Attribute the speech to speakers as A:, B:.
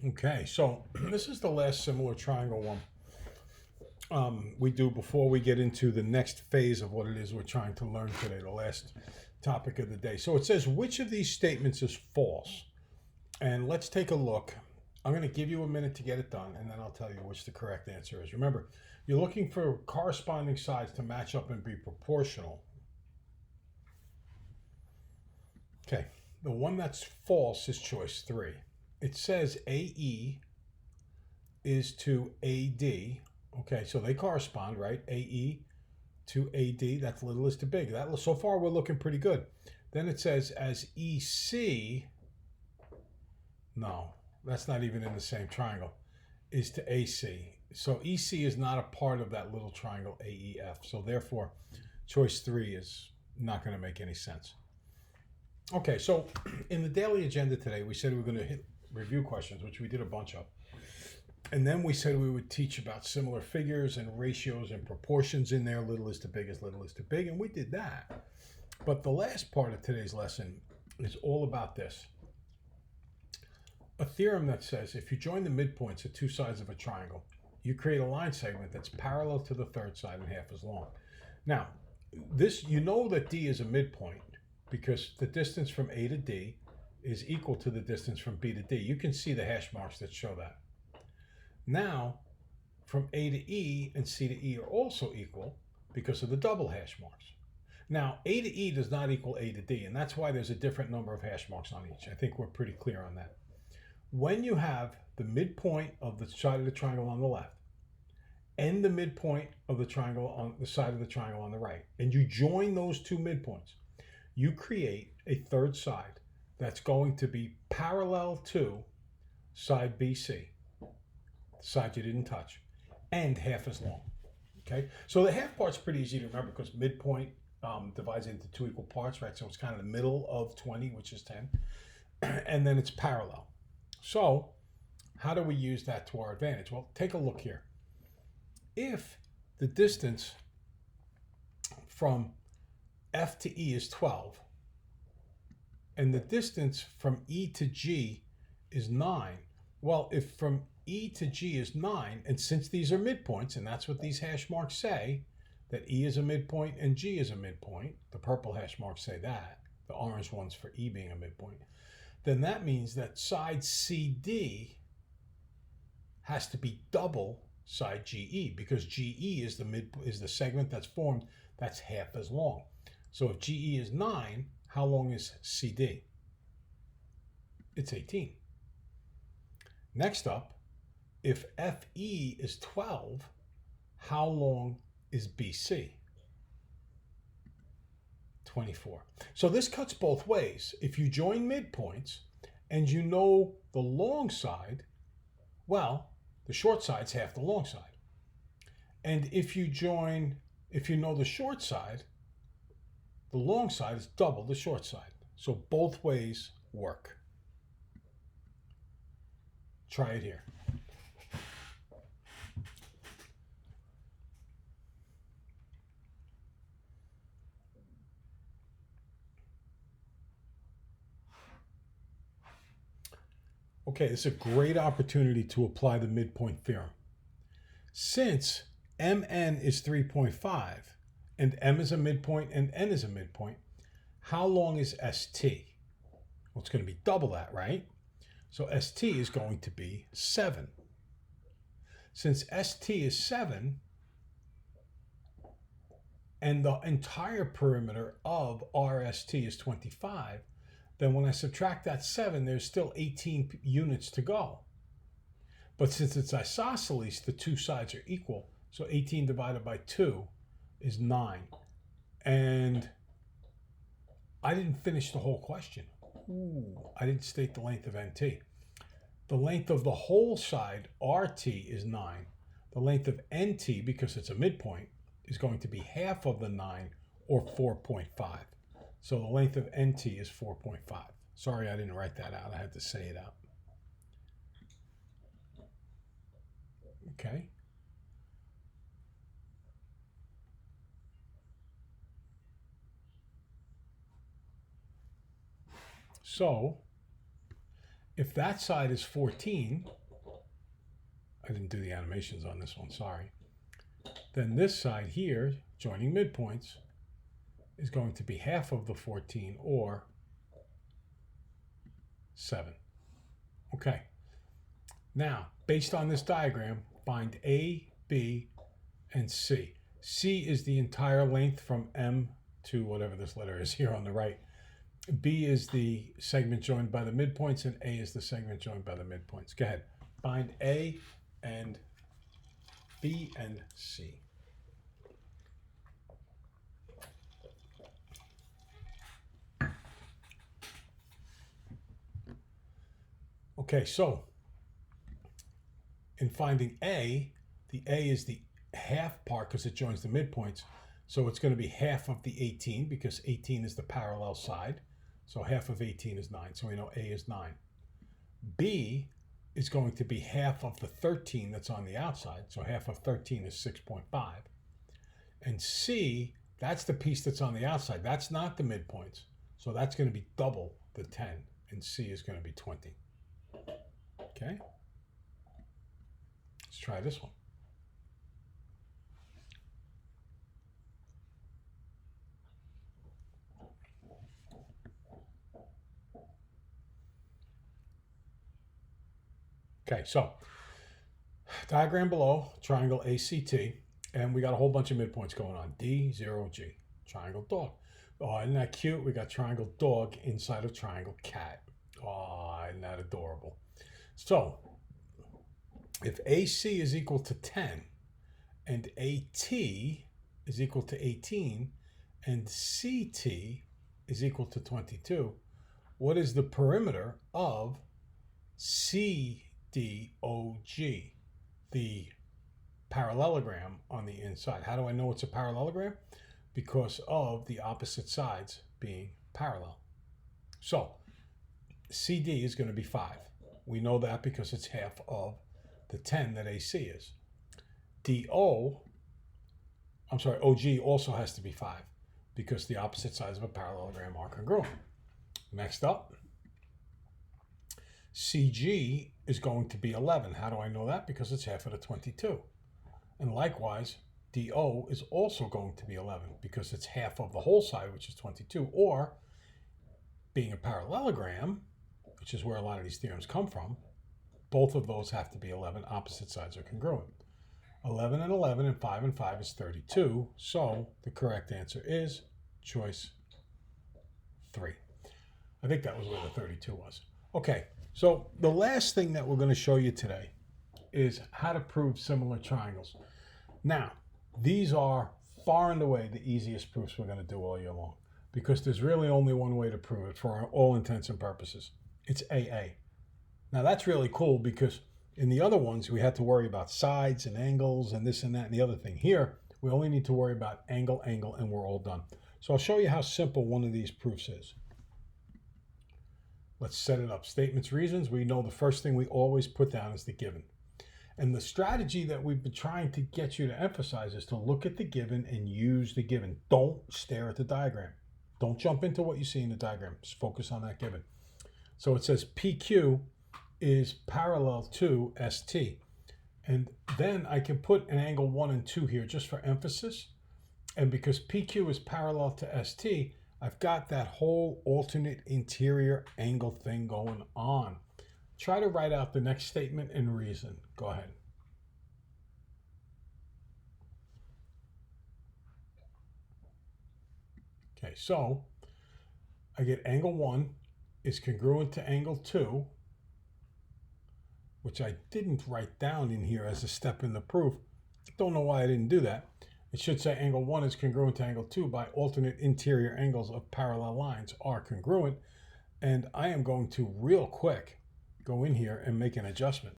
A: Okay, so this is the last similar triangle one we do before we get into the next phase of what it is we're trying to learn today, the last topic of the day. So it says, which of these statements is false? And let's take a look. I'm going to give you a minute to get it done, and then I'll tell you which the correct answer is. Remember, you're looking for corresponding sides to match up and be proportional. Okay, the one that's false is choice 3. It says AE is to AD. Okay, so they correspond, right? AE to AD, that's little is to big. That, so far we're looking pretty good. Then it says as EC, no, that's not even in the same triangle, is to AC. So EC is not a part of that little triangle AEF. So therefore, choice 3 is not going to make any sense. Okay, so in the daily agenda today, we said we were going to hit review questions, which we did a bunch of. And then we said we would teach about similar figures and ratios and proportions in there. Little is to big is little is to big. And we did that. But the last part of today's lesson is all about this. A theorem that says if you join the midpoints at two sides of a triangle, you create a line segment that's parallel to the third side and half as long. Now, this, you know that D is a midpoint because the distance from A to D is equal to the distance from B to D. You can see the hash marks that show that. Now, from A to E and C to E are also equal because of the double hash marks. Now, A to E does not equal A to D, and that's why there's a different number of hash marks on each. I think we're pretty clear on that. When you have the midpoint of the side of the triangle on the left and the midpoint of the triangle on the side of the triangle on the right, and you join those two midpoints, you create a third side that's going to be parallel to side BC. Side you didn't touch, and half as long. Okay, so the half part's pretty easy to remember because midpoint divides into two equal parts, right? So it's kind of the middle of 20, which is 10, and then it's parallel. So how do we use that to our advantage? Well, take a look here. If the distance from F to E is 12, and the distance from E to G is 9, well, if from E to G is 9, and since these are midpoints, and that's what these hash marks say, that E is a midpoint and G is a midpoint, the purple hash marks say that, the orange ones for E being a midpoint, then that means that side CD has to be double side GE, because GE is the segment that's formed that's half as long. So if GE is 9, how long is CD? It's 18. Next up, if FE is 12, how long is BC? 24. So this cuts both ways. If you join midpoints and you know the long side, well, the short side's half the long side. And if you know the short side, the long side is double the short side. So both ways work. Try it here. Okay, this is a great opportunity to apply the midpoint theorem. Since MN is 3.5 and M is a midpoint and N is a midpoint, how long is ST? Well, it's going to be double that, right? So ST is going to be 7. Since ST is 7, and the entire perimeter of RST is 25, then when I subtract that 7, there's still 18 units to go. But since it's isosceles, the two sides are equal. So 18 divided by 2 is 9. And I didn't finish the whole question. I didn't state the length of NT. The length of the whole side, RT, is 9. The length of NT, because it's a midpoint, is going to be half of the 9, or 4.5. So the length of NT is 4.5. Sorry, I didn't write that out. I had to say it out. Okay. So if that side is 14, I didn't do the animations on this one, sorry, then this side here, joining midpoints, is going to be half of the 14, or 7. Okay. Now, based on this diagram, find A, B, and C. C is the entire length from M to whatever this letter is here on the right. B is the segment joined by the midpoints, and A is the segment joined by the midpoints. Go ahead. Find A and B and C. Okay, so in finding A, the A is the half part because it joins the midpoints. So it's going to be half of the 18 because 18 is the parallel side. So half of 18 is 9. So we know A is 9. B is going to be half of the 13 that's on the outside. So half of 13 is 6.5. And C, that's the piece that's on the outside. That's not the midpoints. So that's going to be double the 10. And C is going to be 20. Okay? Let's try this one. Okay, so diagram below, triangle ACT, and we got a whole bunch of midpoints going on. D, 0, G, triangle dog. Oh, isn't that cute? We got triangle dog inside of triangle cat. Oh, isn't that adorable? So, if AC is equal to 10, and AT is equal to 18, and CT is equal to 22, what is the perimeter of CDOG, the parallelogram on the inside? How do I know it's a parallelogram? Because of the opposite sides being parallel. So, CD is going to be 5. We know that because it's half of the 10 that AC is. OG also has to be 5 because the opposite sides of a parallelogram are congruent. Next up, CG is going to be 11. How do I know that? Because it's half of the 22. And likewise, DO is also going to be 11 because it's half of the whole side, which is 22. Or, being a parallelogram, which is where a lot of these theorems come from, both of those have to be 11. Opposite sides are congruent. 11 and 11 and 5 and 5 is 32. So the correct answer is choice 3. I think that was where the 32 was. Okay, so the last thing that we're going to show you today is how to prove similar triangles. Now, these are far and away the easiest proofs we're going to do all year long because there's really only one way to prove it for all intents and purposes. It's AA. Now that's really cool because in the other ones we had to worry about sides and angles and this and that and the other thing. Here we only need to worry about angle, and we're all done. So I'll show you how simple one of these proofs is. Let's set it up. Statements, reasons. We know the first thing we always put down is the given. And the strategy that we've been trying to get you to emphasize is to look at the given and use the given. Don't stare at the diagram. Don't jump into what you see in the diagram. Just focus on that given. So it says PQ is parallel to ST. And then I can put an angle 1 and 2 here just for emphasis. And because PQ is parallel to ST, I've got that whole alternate interior angle thing going on. Try to write out the next statement and reason. Go ahead. Okay, so I get angle 1 is congruent to angle 2, which I didn't write down in here as a step in the proof. Don't know why I didn't do that. It should say angle 1 is congruent to angle 2 by alternate interior angles of parallel lines are congruent. And I am going to real quick go in here and make an adjustment.